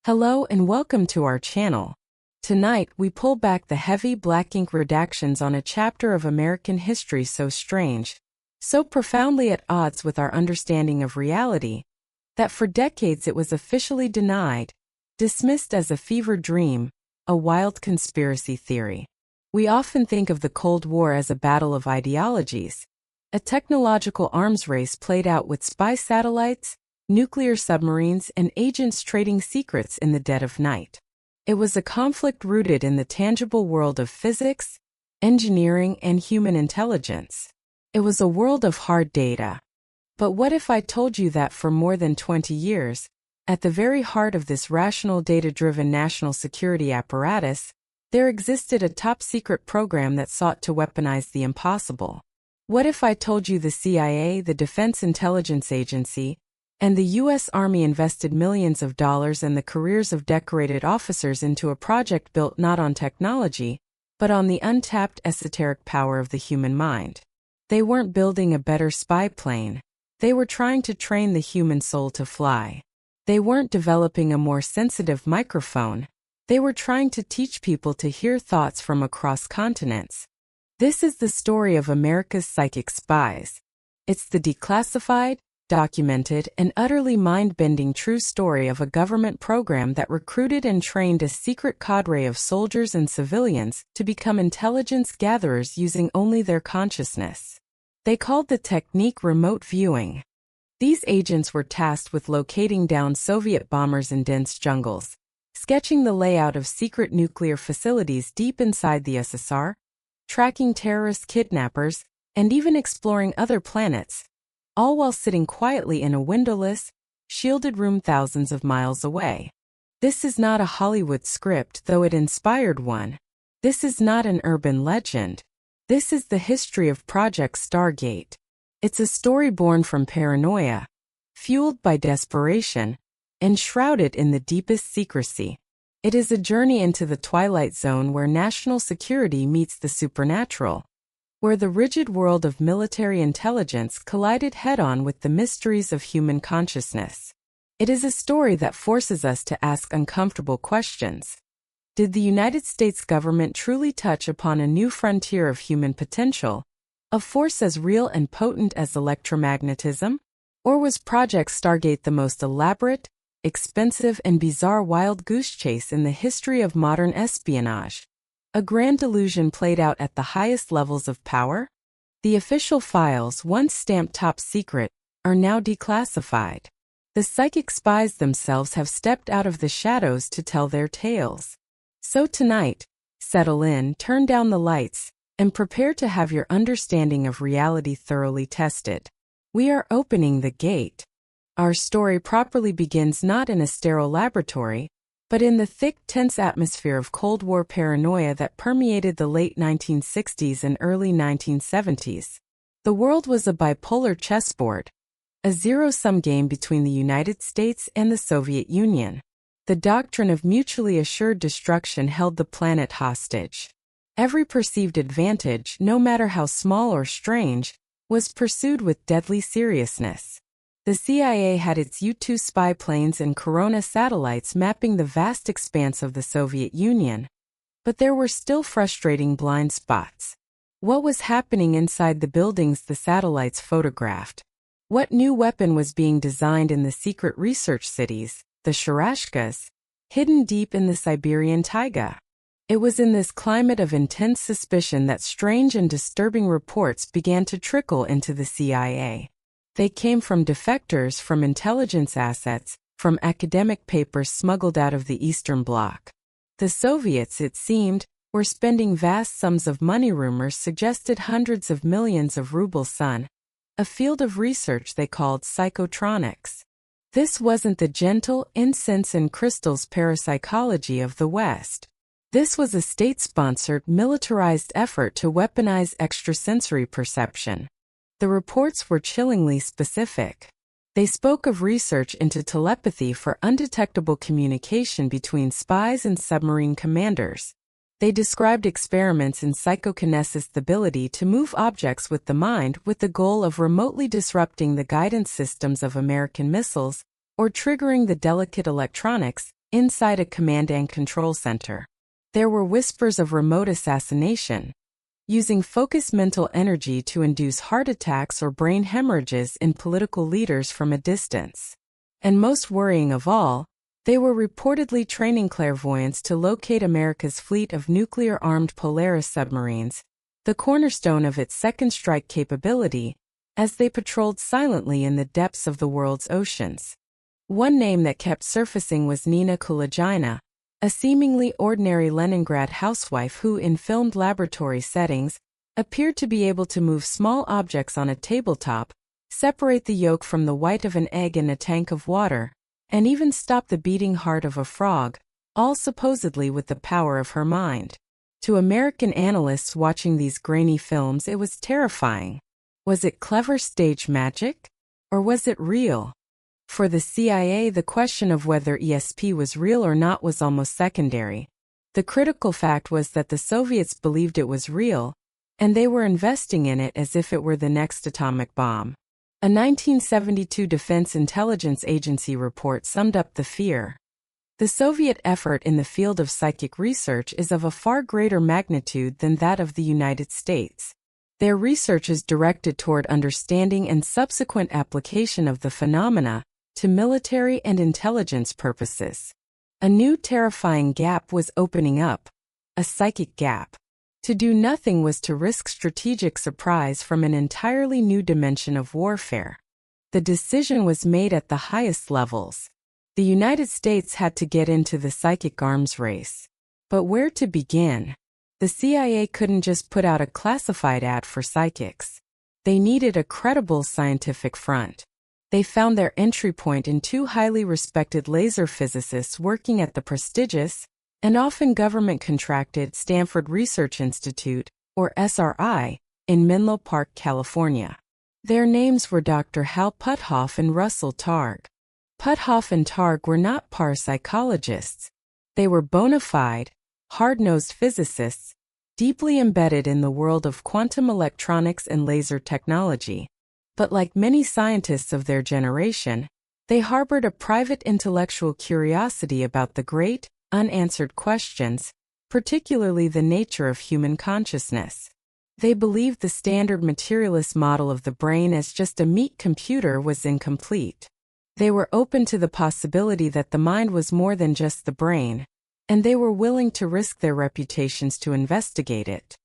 Hello and welcome to our channel. Tonight, we pull back the heavy black ink redactions on a chapter of American history so strange, so profoundly at odds with our understanding of reality, that for decades it was officially denied, dismissed as a fever dream, a wild conspiracy theory. We often think of the Cold War as a battle of ideologies, a technological arms race played out with spy satellites, nuclear submarines, and agents trading secrets in the dead of night. It was a conflict rooted in the tangible world of physics, engineering, and human intelligence. It was a world of hard data. But what if I told you that for more than 20 years, at the very heart of this rational data-driven national security apparatus, there existed a top-secret program that sought to weaponize the impossible? What if I told you the CIA, the Defense Intelligence Agency, and the U.S. Army invested millions of dollars and the careers of decorated officers into a project built not on technology, but on the untapped esoteric power of the human mind? They weren't building a better spy plane. They were trying to train the human soul to fly. They weren't developing a more sensitive microphone. They were trying to teach people to hear thoughts from across continents. This is the story of America's psychic spies. It's the declassified, documented, and utterly mind-bending true story of a government program that recruited and trained a secret cadre of soldiers and civilians to become intelligence gatherers using only their consciousness. They called the technique remote viewing. These agents were tasked with locating down Soviet bombers in dense jungles, sketching the layout of secret nuclear facilities deep inside the USSR, tracking terrorist kidnappers, and even exploring other planets, all while sitting quietly in a windowless, shielded room thousands of miles away. This is not a Hollywood script, though it inspired one. This is not an urban legend. This is the history of Project Stargate. It's a story born from paranoia, fueled by desperation, and shrouded in the deepest secrecy. It is a journey into the twilight zone where national security meets the supernatural, where the rigid world of military intelligence collided head-on with the mysteries of human consciousness. It is a story that forces us to ask uncomfortable questions. Did the United States government truly touch upon a new frontier of human potential, a force as real and potent as electromagnetism? Or was Project Stargate the most elaborate, expensive, and bizarre wild goose chase in the history of modern espionage? A grand delusion played out at the highest levels of power? The official files, once stamped top secret, are now declassified. The psychic spies themselves have stepped out of the shadows to tell their tales. So tonight, settle in, turn down the lights, and prepare to have your understanding of reality thoroughly tested. We are opening the gate. Our story properly begins not in a sterile laboratory, but in the thick, tense atmosphere of Cold War paranoia that permeated the late 1960s and early 1970s. The world was a bipolar chessboard, a zero-sum game between the United States and the Soviet Union. The doctrine of mutually assured destruction held the planet hostage. Every perceived advantage, no matter how small or strange, was pursued with deadly seriousness. The CIA had its U-2 spy planes and Corona satellites mapping the vast expanse of the Soviet Union. But there were still frustrating blind spots. What was happening inside the buildings the satellites photographed? What new weapon was being designed in the secret research cities, the Sharashkas, hidden deep in the Siberian taiga? It was in this climate of intense suspicion that strange and disturbing reports began to trickle into the CIA. They came from defectors, from intelligence assets, from academic papers smuggled out of the Eastern Bloc. The Soviets, it seemed, were spending vast sums of money. Rumors suggested hundreds of millions of rubles, a field of research they called psychotronics. This wasn't the gentle incense and crystals parapsychology of the West. This was a state-sponsored, militarized effort to weaponize extrasensory perception. The reports were chillingly specific. They spoke of research into telepathy for undetectable communication between spies and submarine commanders. They described experiments in psychokinesis, the ability to move objects with the mind, with the goal of remotely disrupting the guidance systems of American missiles or triggering the delicate electronics inside a command and control center. There were whispers of remote assassination, using focused mental energy to induce heart attacks or brain hemorrhages in political leaders from a distance. And most worrying of all, they were reportedly training clairvoyants to locate America's fleet of nuclear-armed Polaris submarines, the cornerstone of its second strike capability, as they patrolled silently in the depths of the world's oceans. One name that kept surfacing was Nina Kulagina, a seemingly ordinary Leningrad housewife who, in filmed laboratory settings, appeared to be able to move small objects on a tabletop, separate the yolk from the white of an egg in a tank of water, and even stop the beating heart of a frog, all supposedly with the power of her mind. To American analysts watching these grainy films, it was terrifying. Was it clever stage magic? Or was it real? For the CIA, the question of whether ESP was real or not was almost secondary. The critical fact was that the Soviets believed it was real, and they were investing in it as if it were the next atomic bomb. A 1972 Defense Intelligence Agency report summed up the fear. The Soviet effort in the field of psychic research is of a far greater magnitude than that of the United States. Their research is directed toward understanding and subsequent application of the phenomena to military and intelligence purposes. A new terrifying gap was opening up, a psychic gap. To do nothing was to risk strategic surprise from an entirely new dimension of warfare. The decision was made at the highest levels. The United States had to get into the psychic arms race. But where to begin? The CIA couldn't just put out a classified ad for psychics. They needed a credible scientific front. They found their entry point in two highly respected laser physicists working at the prestigious, and often government-contracted Stanford Research Institute, or SRI, in Menlo Park, California. Their names were Dr. Hal Puthoff and Russell Targ. Puthoff and Targ were not parapsychologists. They were bona fide, hard-nosed physicists, deeply embedded in the world of quantum electronics and laser technology. But like many scientists of their generation, they harbored a private intellectual curiosity about the great, unanswered questions, particularly the nature of human consciousness. They believed the standard materialist model of the brain as just a meat computer was incomplete. They were open to the possibility that the mind was more than just the brain, and they were willing to risk their reputations to investigate it.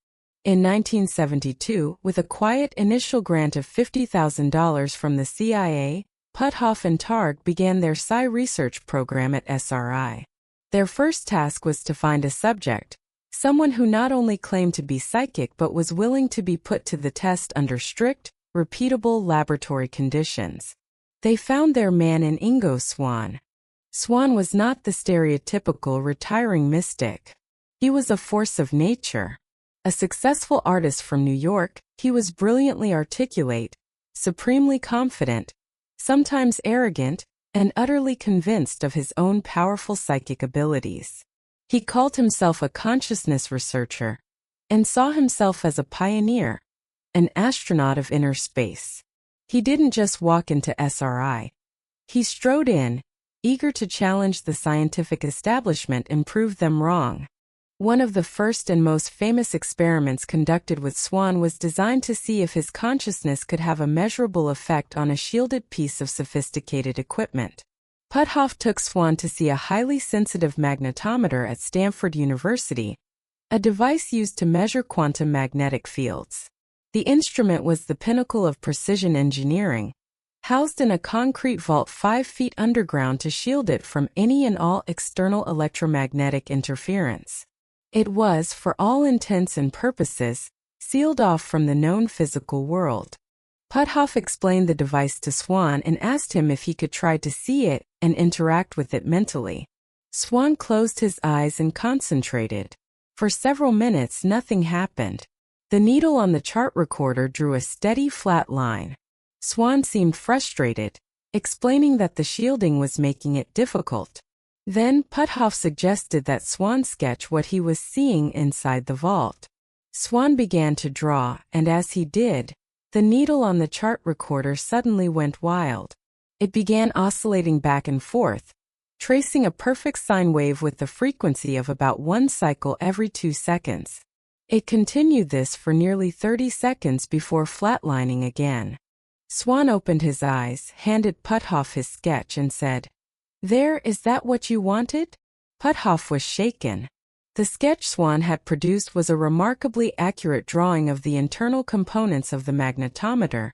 In 1972, with a quiet initial grant of $50,000 from the CIA, Puthoff and Targ began their psi research program at SRI. Their first task was to find a subject, someone who not only claimed to be psychic but was willing to be put to the test under strict, repeatable laboratory conditions. They found their man in Ingo Swann. Swann was not the stereotypical retiring mystic. He was a force of nature. A successful artist from New York, he was brilliantly articulate, supremely confident, sometimes arrogant, and utterly convinced of his own powerful psychic abilities. He called himself a consciousness researcher, and saw himself as a pioneer, an astronaut of inner space. He didn't just walk into SRI. He strode in, eager to challenge the scientific establishment and prove them wrong. One of the first and most famous experiments conducted with Swann was designed to see if his consciousness could have a measurable effect on a shielded piece of sophisticated equipment. Puthoff took Swann to see a highly sensitive magnetometer at Stanford University, a device used to measure quantum magnetic fields. The instrument was the pinnacle of precision engineering, housed in a concrete vault 5 feet underground to shield it from any and all external electromagnetic interference. It was, for all intents and purposes, sealed off from the known physical world. Puthoff explained the device to Swann and asked him if he could try to see it and interact with it mentally. Swann closed his eyes and concentrated. For several minutes, nothing happened. The needle on the chart recorder drew a steady, flat line. Swann seemed frustrated, explaining that the shielding was making it difficult. Then Puthoff suggested that Swann sketch what he was seeing inside the vault. Swann began to draw, and as he did, the needle on the chart recorder suddenly went wild. It began oscillating back and forth, tracing a perfect sine wave with the frequency of about one cycle every 2 seconds. It continued this for nearly 30 seconds before flatlining again. Swan opened his eyes, handed Puthoff his sketch and said, "There, is that what you wanted?" Puthoff was shaken. The sketch Swan had produced was a remarkably accurate drawing of the internal components of the magnetometer,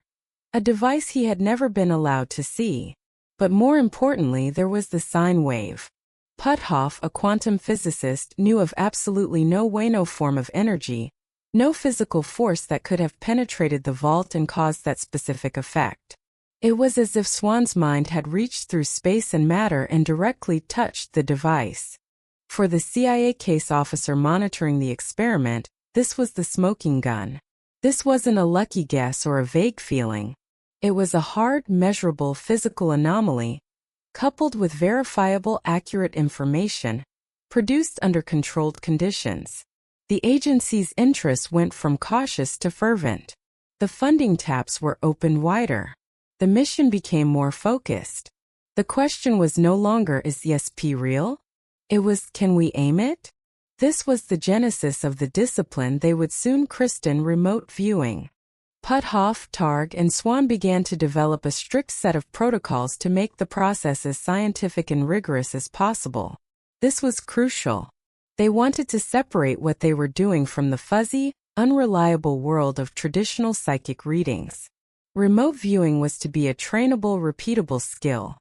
a device he had never been allowed to see. But more importantly, there was the sine wave. Puthoff, a quantum physicist, knew of absolutely no form of energy, no physical force that could have penetrated the vault and caused that specific effect. It was as if Swan's mind had reached through space and matter and directly touched the device. For the CIA case officer monitoring the experiment, this was the smoking gun. This wasn't a lucky guess or a vague feeling. It was a hard, measurable physical anomaly, coupled with verifiable, accurate information, produced under controlled conditions. The agency's interest went from cautious to fervent. The funding taps were opened wider. The mission became more focused. The question was no longer, is the SP real? It was, can we aim it? This was the genesis of the discipline they would soon christen remote viewing. Puthoff, Targ, and Swan began to develop a strict set of protocols to make the process as scientific and rigorous as possible. This was crucial. They wanted to separate what they were doing from the fuzzy, unreliable world of traditional psychic readings. Remote viewing was to be a trainable, repeatable skill.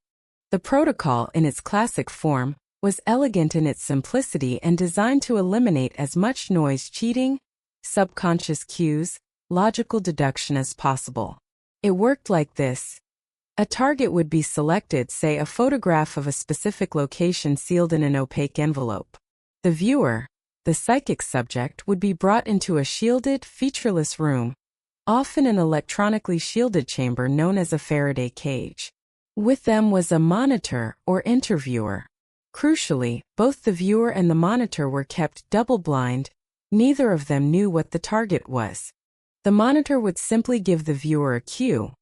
The protocol, in its classic form, was elegant in its simplicity and designed to eliminate as much noise, cheating, subconscious cues, logical deduction as possible. It worked like this. A target would be selected, say a photograph of a specific location sealed in an opaque envelope. The viewer, the psychic subject, would be brought into a shielded, featureless room, often an electronically shielded chamber known as a Faraday cage. With them was a monitor or interviewer. Crucially, both the viewer and the monitor were kept double-blind. Neither of them knew what the target was. The monitor would simply give the viewer a cue,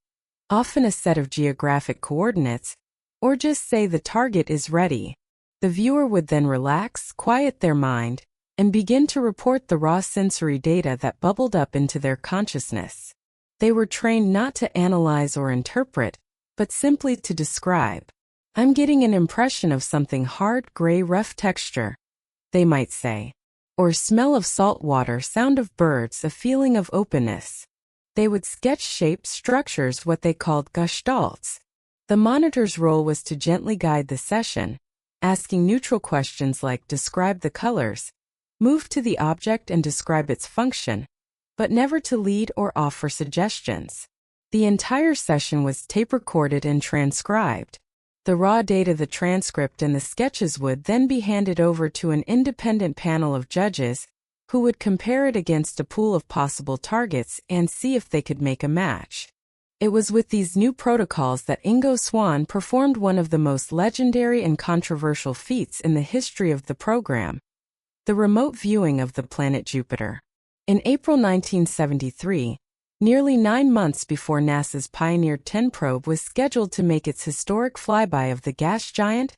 often a set of geographic coordinates, or just say the target is ready. The viewer would then relax, quiet their mind, and begin to report the raw sensory data that bubbled up into their consciousness. They were trained not to analyze or interpret, but simply to describe. "I'm getting an impression of something hard, gray, rough texture," they might say. Or smell of salt water, sound of birds, a feeling of openness. They would sketch shapes, structures, what they called gestalts. The monitor's role was to gently guide the session, asking neutral questions like describe the colors, move to the object and describe its function, but never to lead or offer suggestions. The entire session was tape-recorded and transcribed. The raw data, the transcript, and the sketches would then be handed over to an independent panel of judges who would compare it against a pool of possible targets and see if they could make a match. It was with these new protocols that Ingo Swann performed one of the most legendary and controversial feats in the history of the program: the remote viewing of the planet Jupiter. In April 1973, nearly 9 months before NASA's Pioneer 10 probe was scheduled to make its historic flyby of the gas giant,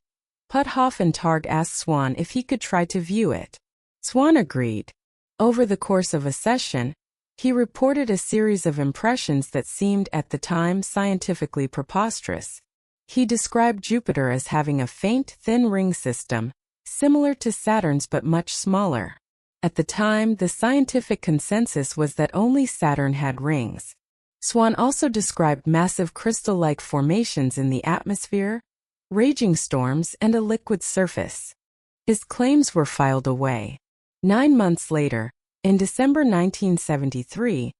Puthoff and Targ asked Swan if he could try to view it. Swan agreed. Over the course of a session, he reported a series of impressions that seemed at the time scientifically preposterous. He described Jupiter as having a faint, thin ring system, similar to Saturn's but much smaller. At the time, the scientific consensus was that only Saturn had rings. Swan also described massive crystal-like formations in the atmosphere, raging storms, and a liquid surface. His claims were filed away. 9 months later, in December 1973,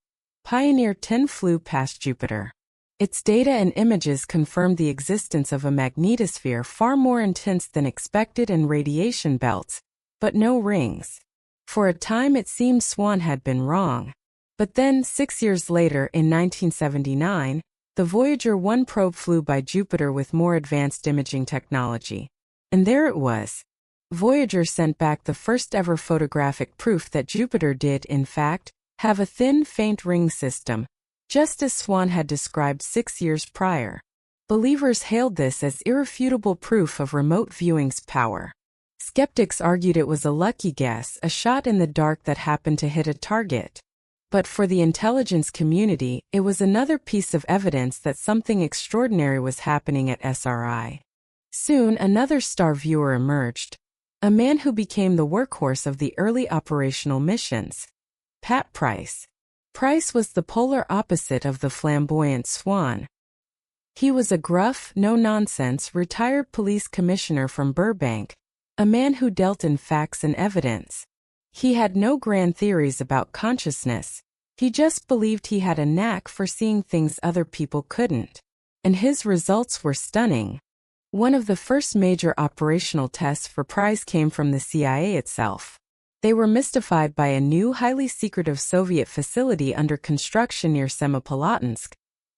Pioneer 10 flew past Jupiter. Its data and images confirmed the existence of a magnetosphere far more intense than expected and radiation belts, but no rings. For a time it seemed Swan had been wrong. But then, 6 years later, in 1979, the Voyager 1 probe flew by Jupiter with more advanced imaging technology. And there it was. Voyager sent back the first ever photographic proof that Jupiter did, in fact, have a thin, faint ring system, just as Swan had described 6 years prior. Believers hailed this as irrefutable proof of remote viewing's power. Skeptics argued it was a lucky guess, a shot in the dark that happened to hit a target. But for the intelligence community, it was another piece of evidence that something extraordinary was happening at SRI. Soon, another star viewer emerged, a man who became the workhorse of the early operational missions. Pat Price. Price was the polar opposite of the flamboyant Swan. He was a gruff, no-nonsense retired police commissioner from Burbank, a man who dealt in facts and evidence. He had no grand theories about consciousness. He just believed he had a knack for seeing things other people couldn't. And his results were stunning. One of the first major operational tests for Price came from the CIA itself. They were mystified by a new, highly secretive Soviet facility under construction near Semipalatinsk,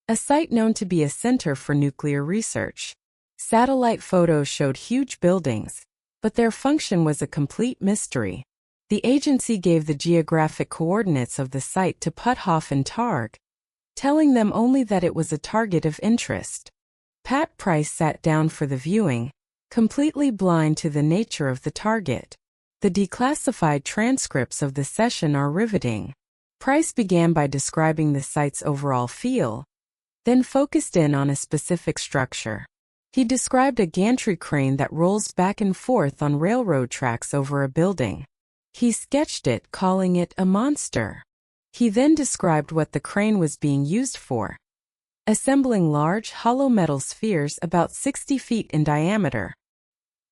a site known to be a center for nuclear research. Satellite photos showed huge buildings, but their function was a complete mystery. The agency gave the geographic coordinates of the site to Puthoff and Targ, telling them only that it was a target of interest. Pat Price sat down for the viewing, completely blind to the nature of the target. The declassified transcripts of the session are riveting. Price began by describing the site's overall feel, then focused in on a specific structure. He described a gantry crane that rolls back and forth on railroad tracks over a building. He sketched it, calling it a monster. He then described what the crane was being used for: assembling large, hollow metal spheres about 60 feet in diameter.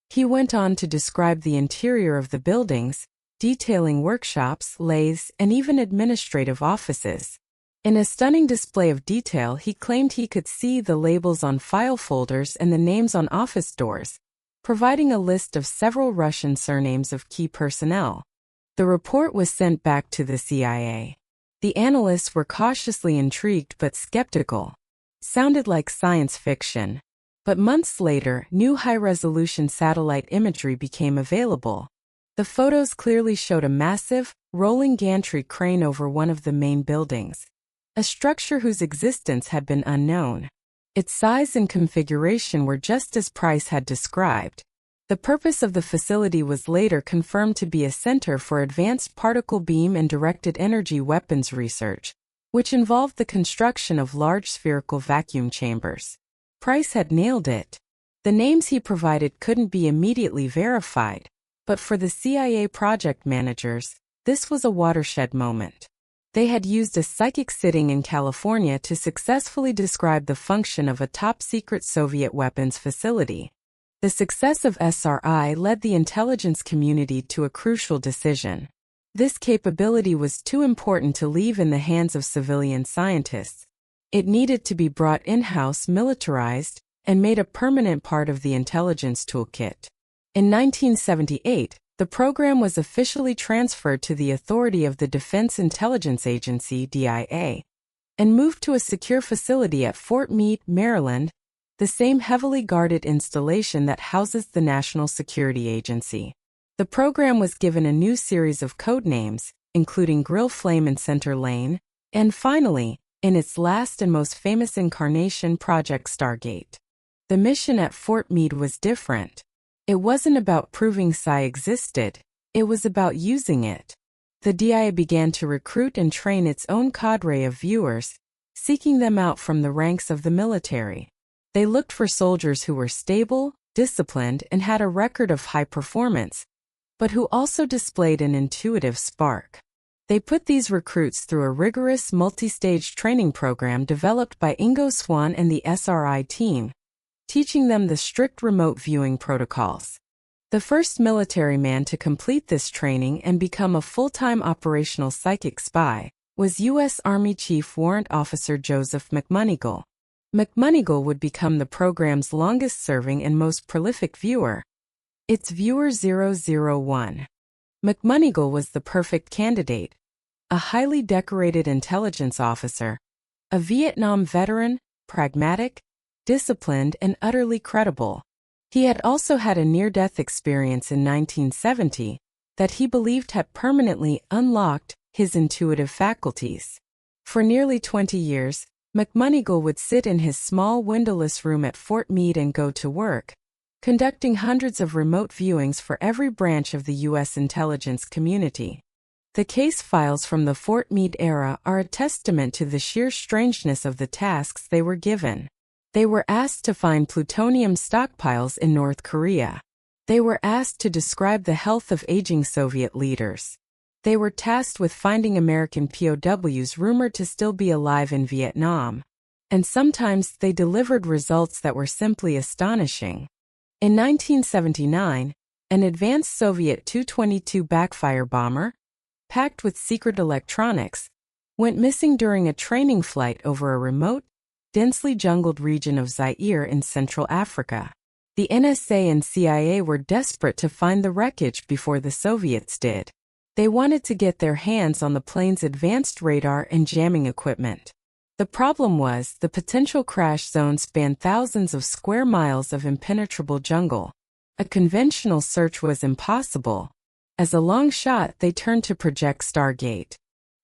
He went on to describe the interior of the buildings, detailing workshops, lathes, and even administrative offices. In a stunning display of detail, he claimed he could see the labels on file folders and the names on office doors, providing a list of several Russian surnames of key personnel. The report was sent back to the CIA. The analysts were cautiously intrigued but skeptical. Sounded like science fiction. But months later, new high-resolution satellite imagery became available. The photos clearly showed a massive, rolling gantry crane over one of the main buildings, a structure whose existence had been unknown. Its size and configuration were just as Price had described. The purpose of the facility was later confirmed to be a center for advanced particle beam and directed energy weapons research, which involved the construction of large spherical vacuum chambers. Price had nailed it. The names he provided couldn't be immediately verified, but for the CIA project managers, this was a watershed moment. They had used a psychic sitting in California to successfully describe the function of a top-secret Soviet weapons facility. The success of SRI led the intelligence community to a crucial decision. This capability was too important to leave in the hands of civilian scientists. It needed to be brought in-house, militarized, and made a permanent part of the intelligence toolkit. In 1978, the program was officially transferred to the authority of the Defense Intelligence Agency (DIA) and moved to a secure facility at Fort Meade, Maryland, the same heavily guarded installation that houses the National Security Agency. The program was given a new series of code names, including Grill Flame and Center Lane, and finally, in its last and most famous incarnation, Project Stargate. The mission at Fort Meade was different. It wasn't about proving psi existed, it was about using it. The DIA began to recruit and train its own cadre of viewers, seeking them out from the ranks of the military. They looked for soldiers who were stable, disciplined, and had a record of high performance, but who also displayed an intuitive spark. They put these recruits through a rigorous multi-stage training program developed by Ingo Swann and the SRI team, teaching them the strict remote viewing protocols. The first military man to complete this training and become a full-time operational psychic spy was U.S. Army Chief Warrant Officer Joseph McMonigle. McMonigle would become the program's longest-serving and most prolific viewer. It's Viewer 001. McMonigle was the perfect candidate. A highly decorated intelligence officer, a Vietnam veteran, pragmatic, disciplined, and utterly credible. He had also had a near-death experience in 1970 that he believed had permanently unlocked his intuitive faculties. For nearly 20 years, McMonigle would sit in his small windowless room at Fort Meade and go to work, conducting hundreds of remote viewings for every branch of the U.S. intelligence community. The case files from the Fort Meade era are a testament to the sheer strangeness of the tasks they were given. They were asked to find plutonium stockpiles in North Korea. They were asked to describe the health of aging Soviet leaders. They were tasked with finding American POWs rumored to still be alive in Vietnam. And sometimes they delivered results that were simply astonishing. In 1979, an advanced Soviet Tu-22 backfire bomber, packed with secret electronics, went missing during a training flight over a remote, densely jungled region of Zaire in Central Africa. The NSA and CIA were desperate to find the wreckage before the Soviets did. They wanted to get their hands on the plane's advanced radar and jamming equipment. The problem was the potential crash zone spanned thousands of square miles of impenetrable jungle. A conventional search was impossible. As a long shot, they turned to Project Stargate.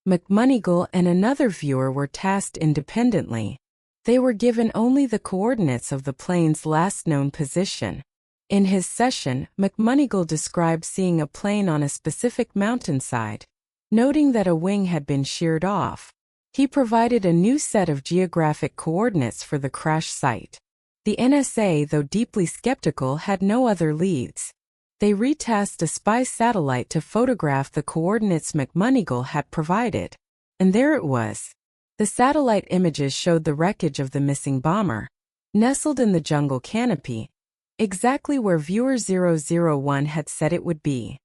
McMonigle and another viewer were tasked independently. They were given only the coordinates of the plane's last known position. In his session, McMonigle described seeing a plane on a specific mountainside, noting that a wing had been sheared off. He provided a new set of geographic coordinates for the crash site. The NSA, though deeply skeptical, had no other leads. They retasked a spy satellite to photograph the coordinates McMonigle had provided. And there it was. The satellite images showed the wreckage of the missing bomber, nestled in the jungle canopy, exactly where viewer 001 had said it would be.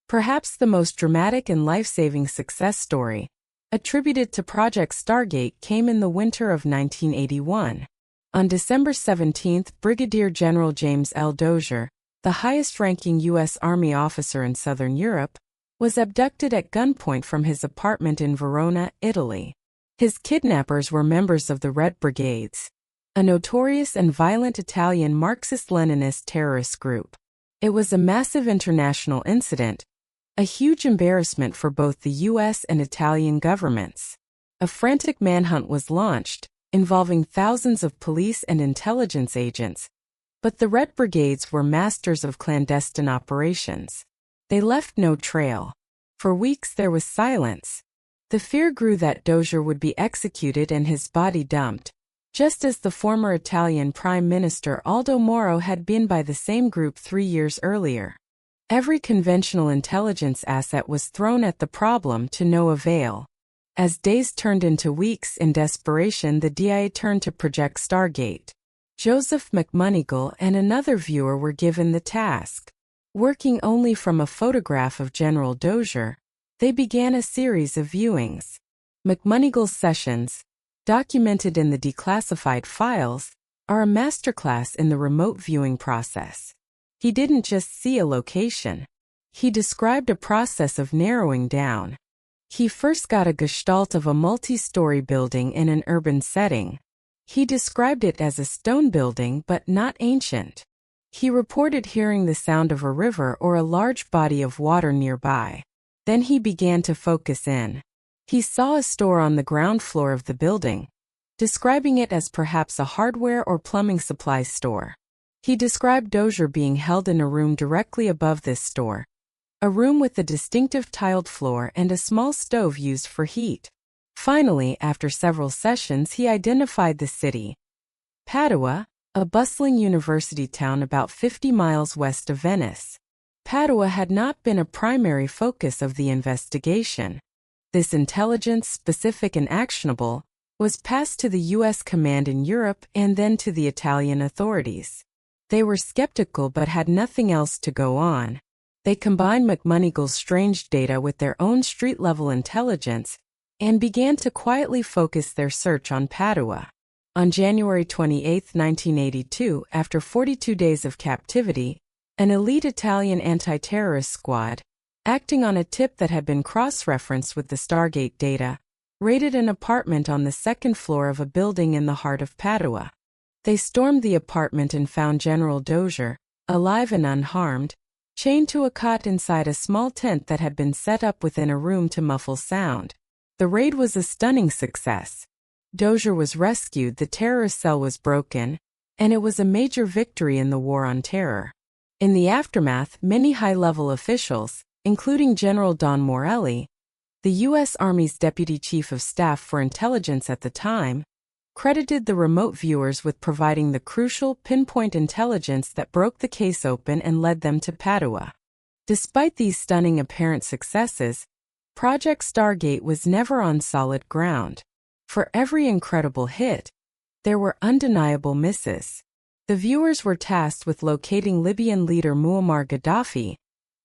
Perhaps the most dramatic and life-saving success story, attributed to Project Stargate, came in the winter of 1981. On December 17, Brigadier General James L. Dozier, the highest-ranking U.S. Army officer in Southern Europe, was abducted at gunpoint from his apartment in Verona, Italy. His kidnappers were members of the Red Brigades, a notorious and violent Italian Marxist-Leninist terrorist group. It was a massive international incident, a huge embarrassment for both the U.S. and Italian governments. A frantic manhunt was launched, involving thousands of police and intelligence agents. But the Red Brigades were masters of clandestine operations. They left no trail. For weeks there was silence. The fear grew that Dozier would be executed and his body dumped, just as the former Italian Prime Minister Aldo Moro had been by the same group 3 years earlier. Every conventional intelligence asset was thrown at the problem to no avail. As days turned into weeks, in desperation the DIA turned to Project Stargate. Joseph McMonigle and another viewer were given the task. Working only from a photograph of General Dozier, they began a series of viewings. McMonigle's sessions, documented in the declassified files, are a masterclass in the remote viewing process. He didn't just see a location. He described a process of narrowing down. He first got a gestalt of a multi-story building in an urban setting. He described it as a stone building but not ancient. He reported hearing the sound of a river or a large body of water nearby. Then he began to focus in. He saw a store on the ground floor of the building, describing it as perhaps a hardware or plumbing supplies store. He described Dozier being held in a room directly above this store, a room with a distinctive tiled floor and a small stove used for heat. Finally, after several sessions, he identified the city. Padua, a bustling university town about 50 miles west of Venice. Padua had not been a primary focus of the investigation. This intelligence, specific and actionable, was passed to the U.S. command in Europe and then to the Italian authorities. They were skeptical but had nothing else to go on. They combined McMonigle's strange data with their own street-level intelligence and began to quietly focus their search on Padua. On January 28, 1982, after 42 days of captivity, an elite Italian anti-terrorist squad, acting on a tip that had been cross-referenced with the Stargate data, raided an apartment on the second floor of a building in the heart of Padua. They stormed the apartment and found General Dozier, alive and unharmed, chained to a cot inside a small tent that had been set up within a room to muffle sound. The raid was a stunning success. Dozier was rescued, the terrorist cell was broken, and it was a major victory in the War on Terror. In the aftermath, many high-level officials, including General Don Morelli, the U.S. Army's Deputy Chief of Staff for Intelligence at the time, credited the remote viewers with providing the crucial, pinpoint intelligence that broke the case open and led them to Padua. Despite these stunning apparent successes, Project Stargate was never on solid ground. For every incredible hit, there were undeniable misses. The viewers were tasked with locating Libyan leader Muammar Gaddafi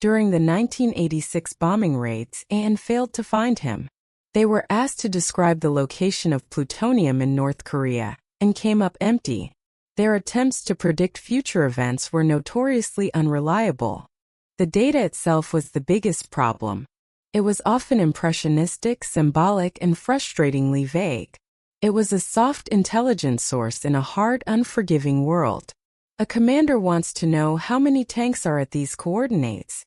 during the 1986 bombing raids and failed to find him. They were asked to describe the location of plutonium in North Korea and came up empty. Their attempts to predict future events were notoriously unreliable. The data itself was the biggest problem. It was often impressionistic, symbolic, and frustratingly vague. It was a soft intelligence source in a hard, unforgiving world. A commander wants to know how many tanks are at these coordinates,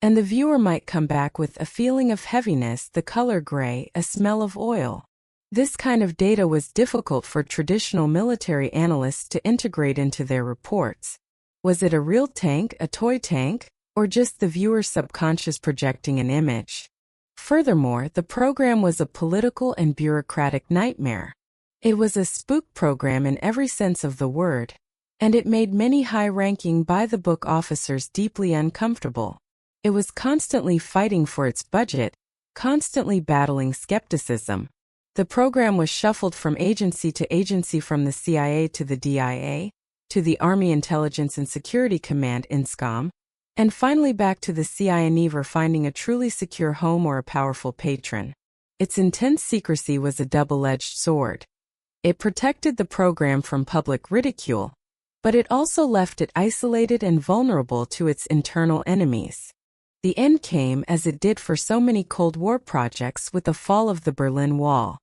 and the viewer might come back with a feeling of heaviness, the color gray, a smell of oil. This kind of data was difficult for traditional military analysts to integrate into their reports. Was it a real tank, a toy tank, or just the viewer's subconscious projecting an image? Furthermore, the program was a political and bureaucratic nightmare. It was a spook program in every sense of the word, and it made many high-ranking by-the-book officers deeply uncomfortable. It was constantly fighting for its budget, constantly battling skepticism. The program was shuffled from agency to agency, from the CIA to the DIA, to the Army Intelligence and Security Command INSCOM, and finally back to the CIA, never finding a truly secure home or a powerful patron. Its intense secrecy was a double-edged sword. It protected the program from public ridicule, but it also left it isolated and vulnerable to its internal enemies. The end came, as it did for so many Cold War projects, with the fall of the Berlin Wall.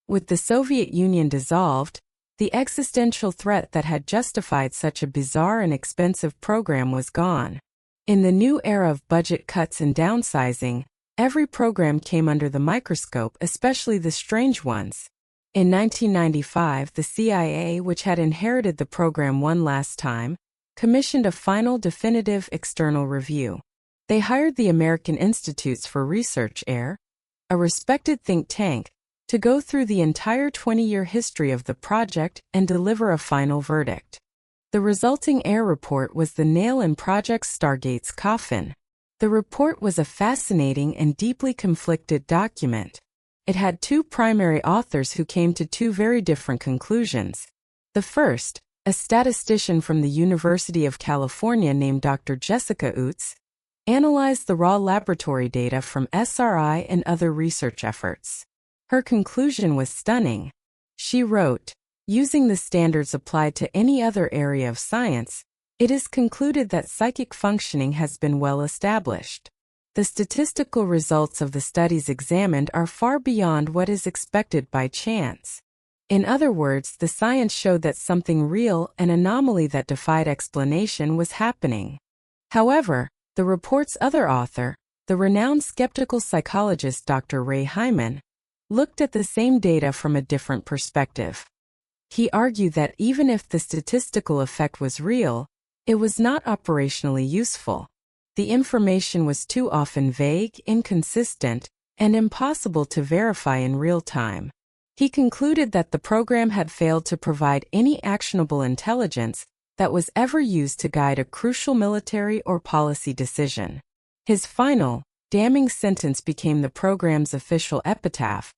With the Soviet Union dissolved, the existential threat that had justified such a bizarre and expensive program was gone. In the new era of budget cuts and downsizing, every program came under the microscope, especially the strange ones. In 1995, the CIA, which had inherited the program one last time, commissioned a final definitive external review. They hired the American Institutes for Research, a respected think tank, to go through the entire 20-year history of the project and deliver a final verdict. The resulting report was the nail in Project Stargate's coffin. The report was a fascinating and deeply conflicted document. It had two primary authors who came to two very different conclusions. The first, a statistician from the University of California named Dr. Jessica Utz, analyzed the raw laboratory data from SRI and other research efforts. Her conclusion was stunning. She wrote, "Using the standards applied to any other area of science, it is concluded that psychic functioning has been well established. The statistical results of the studies examined are far beyond what is expected by chance. In other words, the science showed that something real, an anomaly that defied explanation, was happening." However, the report's other author, the renowned skeptical psychologist Dr. Ray Hyman, looked at the same data from a different perspective. He argued that even if the statistical effect was real, it was not operationally useful. The information was too often vague, inconsistent, and impossible to verify in real time. He concluded that the program had failed to provide any actionable intelligence that was ever used to guide a crucial military or policy decision. His final, damning sentence became the program's official epitaph: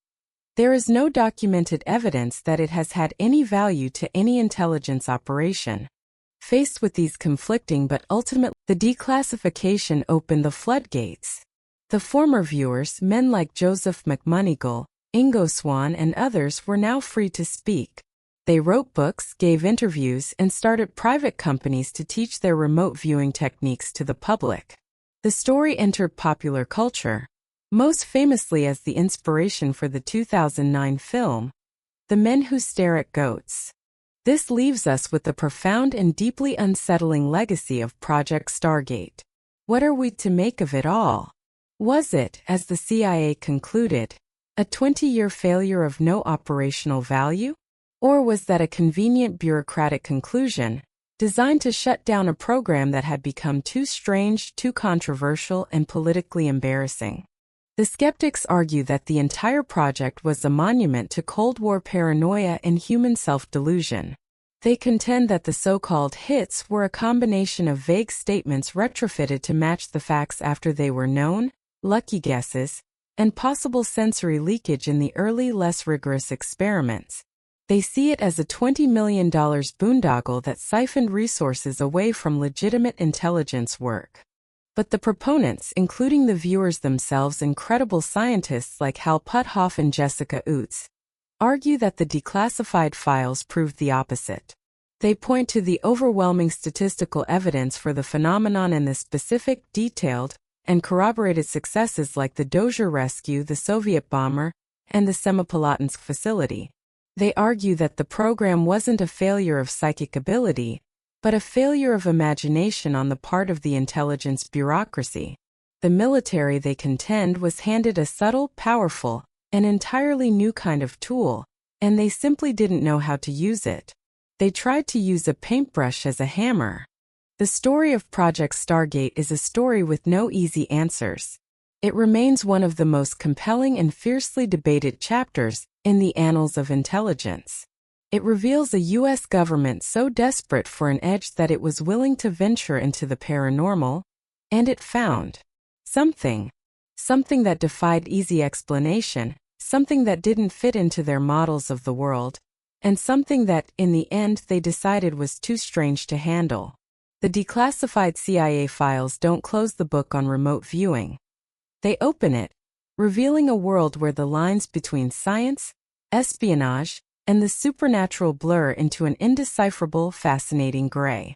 "There is no documented evidence that it has had any value to any intelligence operation." Faced with these conflicting but ultimately, the declassification opened the floodgates. The former viewers, men like Joseph McMonigal, Ingo Swann, and others, were now free to speak. They wrote books, gave interviews, and started private companies to teach their remote viewing techniques to the public. The story entered popular culture, most famously as the inspiration for the 2009 film, The Men Who Stare at Goats. This leaves us with the profound and deeply unsettling legacy of Project Stargate. What are we to make of it all? Was it, as the CIA concluded, A 20-year failure of no operational value? Or was that a convenient bureaucratic conclusion, designed to shut down a program that had become too strange, too controversial, and politically embarrassing? The skeptics argue that the entire project was a monument to Cold War paranoia and human self-delusion. They contend that the so-called hits were a combination of vague statements retrofitted to match the facts after they were known, lucky guesses, and possible sensory leakage in the early, less rigorous experiments. They see it as a $20 million boondoggle that siphoned resources away from legitimate intelligence work. But the proponents, including the viewers themselves and credible scientists like Hal Puthoff and Jessica Utz, argue that the declassified files proved the opposite. They point to the overwhelming statistical evidence for the phenomenon and the specific, detailed, and corroborated successes like the Dozier rescue, the Soviet bomber, and the Semipalatinsk facility. They argue that the program wasn't a failure of psychic ability, but a failure of imagination on the part of the intelligence bureaucracy. The military, they contend, was handed a subtle, powerful, and entirely new kind of tool, and they simply didn't know how to use it. They tried to use a paintbrush as a hammer. The story of Project Stargate is a story with no easy answers. It remains one of the most compelling and fiercely debated chapters in the annals of intelligence. It reveals a U.S. government so desperate for an edge that it was willing to venture into the paranormal, and it found something that defied easy explanation, something that didn't fit into their models of the world, and something that, in the end, they decided was too strange to handle. The declassified CIA files don't close the book on remote viewing. They open it, revealing a world where the lines between science, espionage, and the supernatural blur into an indecipherable, fascinating gray.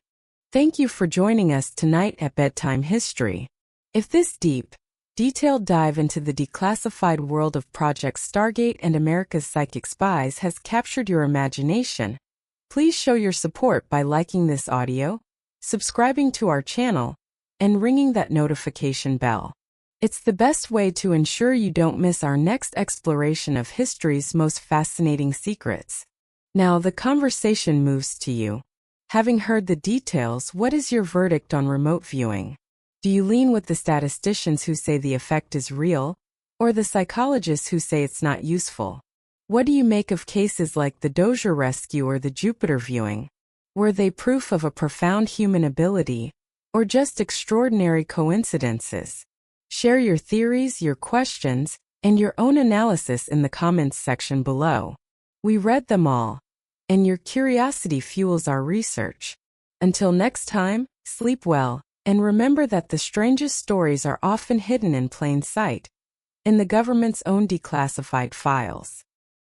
Thank you for joining us tonight at Bedtime History. If this deep, detailed dive into the declassified world of Project Stargate and America's psychic spies has captured your imagination, please show your support by liking this audio, subscribing to our channel, and ringing that notification bell. It's the best way to ensure you don't miss our next exploration of history's most fascinating secrets. Now the conversation moves to you. Having heard the details, what is your verdict on remote viewing? Do you lean with the statisticians who say the effect is real, or the psychologists who say it's not useful? What do you make of cases like the Dozier rescue or the Jupiter viewing? Were they proof of a profound human ability, or just extraordinary coincidences? Share your theories, your questions, and your own analysis in the comments section below. We read them all, and your curiosity fuels our research. Until next time, sleep well, and remember that the strangest stories are often hidden in plain sight, in the government's own declassified files.